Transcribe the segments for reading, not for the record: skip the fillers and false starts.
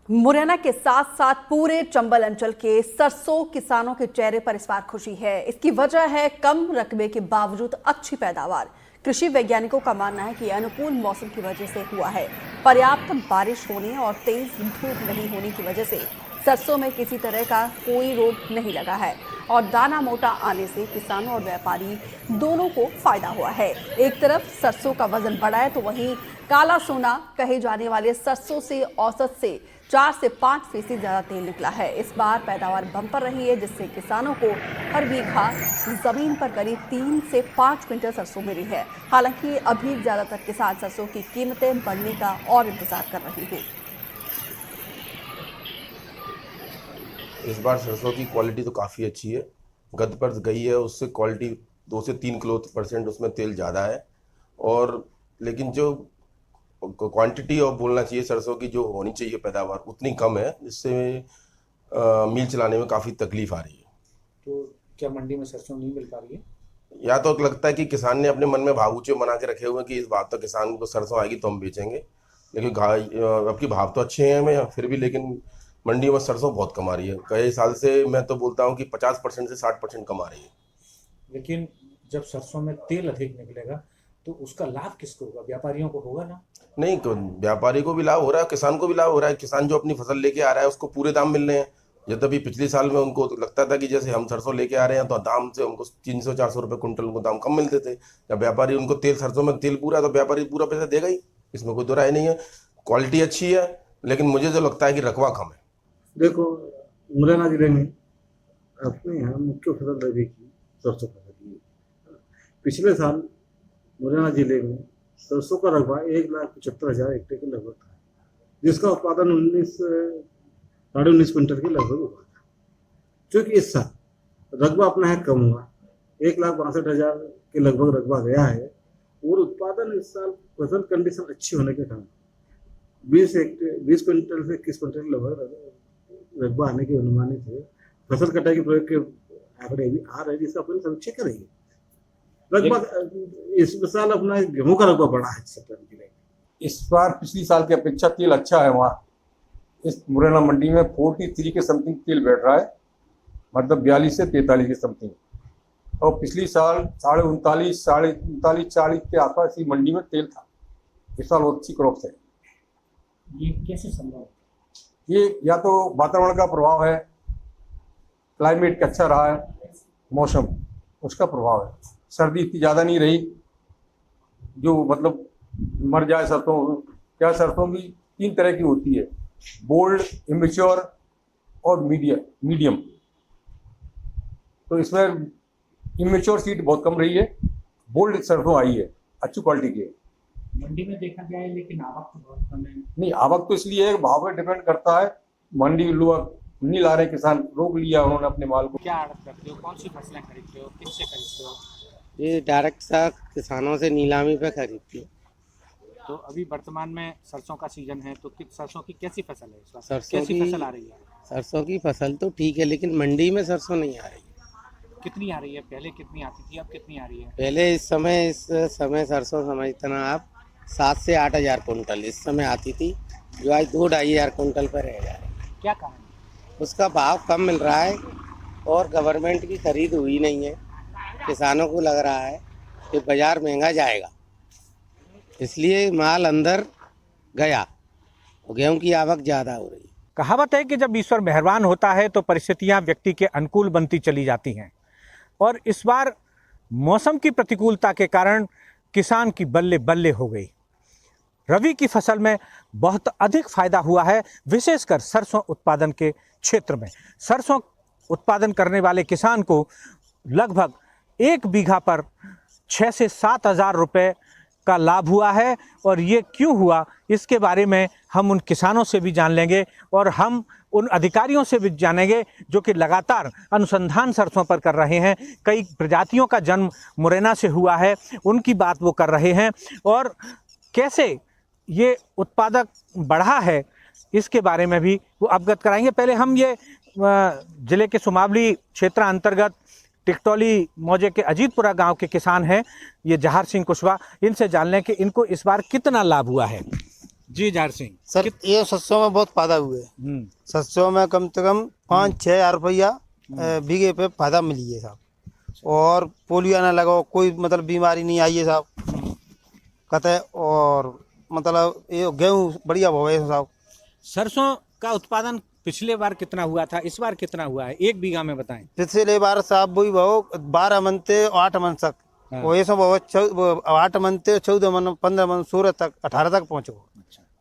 मुरैना के साथ साथ पूरे चंबल अंचल के सरसों किसानों के चेहरे पर इस बार खुशी है। इसकी वजह है कम रकबे के बावजूद अच्छी पैदावार। कृषि वैज्ञानिकों का मानना है कि अनुकूल मौसम की वजह से हुआ है। पर्याप्त बारिश होने और तेज धूप नहीं होने की वजह से सरसों में किसी तरह का कोई रोग नहीं लगा है और दाना मोटा आने से किसानों और व्यापारी दोनों को फायदा हुआ है। एक तरफ सरसों का वजन बढ़ा है तो वहीं काला सोना कहे जाने वाले सरसों से औसत से 4 से 5% ज्यादा तेल निकला है। इस बार पैदावार बम्पर रही है जिससे किसानों को हर बीघा जमीन पर करीब 3 से 5 क्विंटल सरसों मिली है। हालांकि अभी ज्यादातर किसान सरसों की कीमतें बढ़ने का और इंतजार कर रहे हैं। इस बार सरसों की क्वालिटी तो काफ़ी अच्छी है, गद पर गई है, उससे क्वालिटी 2 से 3 किलो % उसमें तेल ज़्यादा है। और लेकिन जो क्वांटिटी और बोलना चाहिए सरसों की जो होनी चाहिए पैदावार उतनी कम है, जिससे मिल चलाने में काफ़ी तकलीफ आ रही है। तो क्या मंडी में सरसों नहीं मिल पा रही है? या तो लगता है कि किसान ने अपने मन में भाव ऊंचे बना के रखे हुए हैं कि इस बात तो किसान को सरसों आएगी तो हम बेचेंगे, लेकिन अब की भाव तो अच्छे हैं हमें फिर भी, लेकिन मंडी में सरसों बहुत कम आ रही है। कई साल से मैं तो बोलता हूँ कि 50% से 60% कम आ रही है। लेकिन जब सरसों में तेल अधिक निकलेगा तो उसका लाभ किसको होगा? व्यापारियों को होगा ना? नहीं, तो व्यापारी को भी लाभ हो रहा है, किसान को भी लाभ हो रहा है। किसान जो अपनी फसल लेके आ रहा है उसको पूरे दाम मिल रहे हैं। यद्यपि पिछले साल में उनको लगता था कि जैसे हम सरसों लेके आ रहे हैं तो दाम से हमको 300-400 रुपये कुंटल उनको दाम कम मिलते थे। जब व्यापारी उनको तेल सरसों में तेल पूरा है तो व्यापारी पूरा पैसा देगा ही, इसमें कोई दो राय नहीं है। क्वालिटी अच्छी है, लेकिन मुझे जो लगता है कि रकबा कम है। देखो, मुरैना जिले में अपने यहाँ मुख्य फसल रबी की सरसों फसल की। पिछले साल मुरैना जिले में सरसों का रकबा 1,75,000 हेक्टेयर के लगभग था, जिसका उत्पादन 19-19.5 क्विंटल के लगभग हुआ था। क्योंकि इस साल रकबा अपना है कम हुआ, 1,62,000 के लगभग रकबा गया है और उत्पादन इस साल फसल कंडीशन अच्छी होने के कारण 20 क्विंटल से 21 क्विंटल लगभग रकबा आने के अनुमानित है। फसल कटाई के प्रयोग के आंकड़े भी आ रहे हैं, जिसका अपन समीक्षा करेंगे। लगभग इस साल अपना गेहूं का रकबा बढ़ा है सप्ताह जिले। इस बार पिछली साल की अपेक्षा तेल अच्छा है। वहाँ इस मुरैना मंडी में 43 के समथिंग तेल बैठ रहा है, मतलब 42 से 43 के समथिंग। और पिछली साल 39.5, 40 के आसपास ही मंडी में तेल था। इस साल बहुत अच्छी क्रॉप है। ये कैसे संभव? ये या तो वातावरण का प्रभाव है, क्लाइमेट अच्छा रहा है, मौसम उसका प्रभाव है। सर्दी इतनी ज़्यादा नहीं रही जो मतलब मर जाए सरसों। क्या सरसों भी 3 तरह की होती है, बोल्ड, इमेच्योर और मीडियम। तो इसमें इमेच्योर सीड बहुत कम रही है, बोल्ड सरसों आई है, अच्छी क्वालिटी की है। मंडी में देखा गया है लेकिन आवक तो बहुत कम है। नहीं, आवक तो इसलिए है, भाव पे डिपेंड करता है। मंडी लोग नहीं ला रहे, किसान रोक लिया उन्होंने अपने माल को। क्या आड़त करते हो? कौन सी फसलें खरीदते हो? किससे खरीदते हो? ये डायरेक्ट सा किसानों से नीलामी पे खरीदती है। तो अभी वर्तमान में सरसों का सीजन है, तो सरसों की कैसी फसल है इस बार? सरसों कैसी की फसल आ रही है? सरसों की फसल तो ठीक है, लेकिन मंडी में सरसों नहीं आ रही। कितनी आ रही है? पहले कितनी आती थी, अब कितनी आ रही है? पहले इस समय सरसों समझते ना आप 7 से 8,000 कुंटल इस समय आती थी, जो आज 2-2,500 कुंटल पर रह जा रही है। क्या कारण? उसका भाव कम मिल रहा है और गवर्नमेंट की खरीद हुई नहीं है। किसानों को लग रहा है कि बाजार महंगा जाएगा, इसलिए माल अंदर गया और गेहूं की आवक ज़्यादा हो रही है। कहावत है कि जब ईश्वर मेहरबान होता है तो परिस्थितियां व्यक्ति के अनुकूल बनती चली जाती हैं, और इस बार मौसम की प्रतिकूलता के कारण किसान की बल्ले बल्ले हो गई। रबी की फसल में बहुत अधिक फायदा हुआ है, विशेषकर सरसों उत्पादन के क्षेत्र में। सरसों उत्पादन करने वाले किसान को लगभग 1 बीघा पर 6 से 7 हज़ार रुपये का लाभ हुआ है। और ये क्यों हुआ, इसके बारे में हम उन किसानों से भी जान लेंगे और हम उन अधिकारियों से भी जानेंगे जो कि लगातार अनुसंधान सरसों पर कर रहे हैं। कई प्रजातियों का जन्म मुरैना से हुआ है, उनकी बात वो कर रहे हैं, और कैसे ये उत्पादक बढ़ा है इसके बारे में भी वो अवगत कराएंगे। पहले हम ये ज़िले के सुमावली क्षेत्र अंतर्गत टिकटौली मौजे के अजीतपुरा गांव के किसान हैं, ये जहार सिंह कुशवाहा, इनसे जान लें कि इनको इस बार कितना लाभ हुआ है। जी जार सिंह। सर ये सरसों में बहुत फायदा हुए। सरसों में कम से कम 5-6 हज़ार रुपया बीघे पे फायदा मिली है साहब। और पोलियो ना लगाओ, कोई मतलब बीमारी नहीं आई है साहब कहते। और मतलब ये गेहूँ बढ़िया हो गए साहब। सरसों का उत्पादन पिछले बार कितना हुआ था, इस बार कितना हुआ है, 1 बीघा में बताएं। पिछले बार साहब वही भाव 12 मन से 8 मन तक, वो ये सब 8 मन से 14 मन 15 मन 16 तक 18 तक पहुँच गो।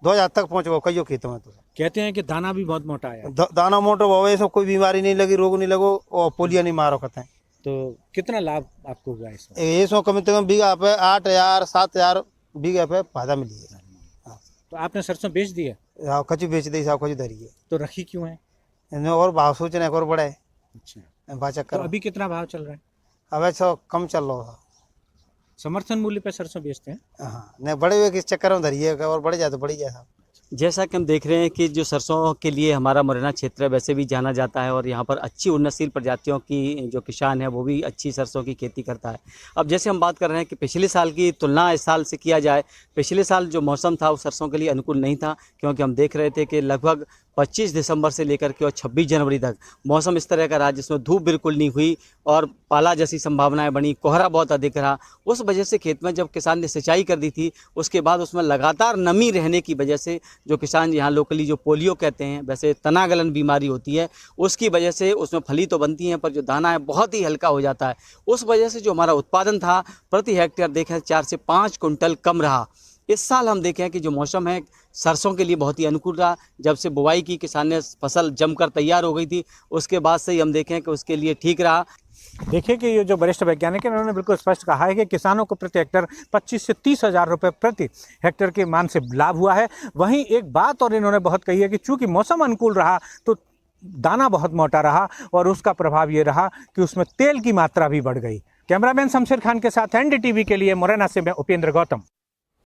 2000 तक पहुँच गो कईयों खेतों में। तो कहते हैं कि दाना भी बहुत मोटा आया। दाना मोटो भाव ये सब, कोई बीमारी नहीं लगी, रोग नहीं लगो और पोलियो नहीं मारो कहते हैं। तो कितना लाभ आपको हुआ इसमें? ये सौ कम से कम बीघा पे 8,000 7,000 बीघा पे फायदा मिली है। तो आपने सरसों बेच दी है? कचू बेच दी साहब, कचू धरी है। तो रखी क्यों है? इन्हें और भाव सोचने और बड़ा है। अच्छा, चक्कर तो अभी कितना भाव चल रहा है? अब सौ कम चल रहा है। समर्थन मूल्य पे सरसों बेचते हैं? हाँ, नहीं बड़े हुए किस चक्कर में धरी है, और बढ़ जाए तो बढ़ी जाए साहब। जैसा कि हम देख रहे हैं कि जो सरसों के लिए हमारा मुरैना क्षेत्र वैसे भी जाना जाता है और यहाँ पर अच्छी उन्नतशील प्रजातियों की जो किसान है वो भी अच्छी सरसों की खेती करता है। अब जैसे हम बात कर रहे हैं कि पिछले साल की तुलना इस साल से किया जाए, पिछले साल जो मौसम था वो सरसों के लिए अनुकूल नहीं था, क्योंकि हम देख रहे थे कि लगभग 25 दिसंबर से लेकर के और 26 जनवरी तक मौसम इस तरह का रहा जिसमें धूप बिल्कुल नहीं हुई और पाला जैसी संभावनाएं बनी, कोहरा बहुत अधिक रहा। उस वजह से खेत में जब किसान ने सिंचाई कर दी थी उसके बाद उसमें लगातार नमी रहने की वजह से जो किसान यहाँ लोकली जो पोलियो कहते हैं, वैसे तनागलन बीमारी होती है, उसकी वजह से उसमें फली तो बनती हैं पर जो दाना है बहुत ही हल्का हो जाता है। उस वजह से जो हमारा उत्पादन था प्रति हेक्टेयर देखें 4 से 5 कुंटल कम रहा। इस साल हम देखें कि जो मौसम है सरसों के लिए बहुत ही अनुकूल रहा। जब से बुवाई की किसान ने फसल जमकर तैयार हो गई थी उसके बाद से ही हम देखें कि उसके लिए ठीक रहा। देखिए कि ये जो वरिष्ठ वैज्ञानिक हैं उन्होंने बिल्कुल स्पष्ट कहा है कि किसानों को प्रति हेक्टर 25 से 30 हज़ार रुपये प्रति हेक्टर के मान से लाभ हुआ है। वहीं एक बात और इन्होंने बहुत कही है कि चूंकि मौसम अनुकूल रहा तो दाना बहुत मोटा रहा और उसका प्रभाव ये रहा कि उसमें तेल की मात्रा भी बढ़ गई। कैमरामैन शमशेर खान के साथ NDTV के लिए मुरैना से मैं उपेंद्र गौतम।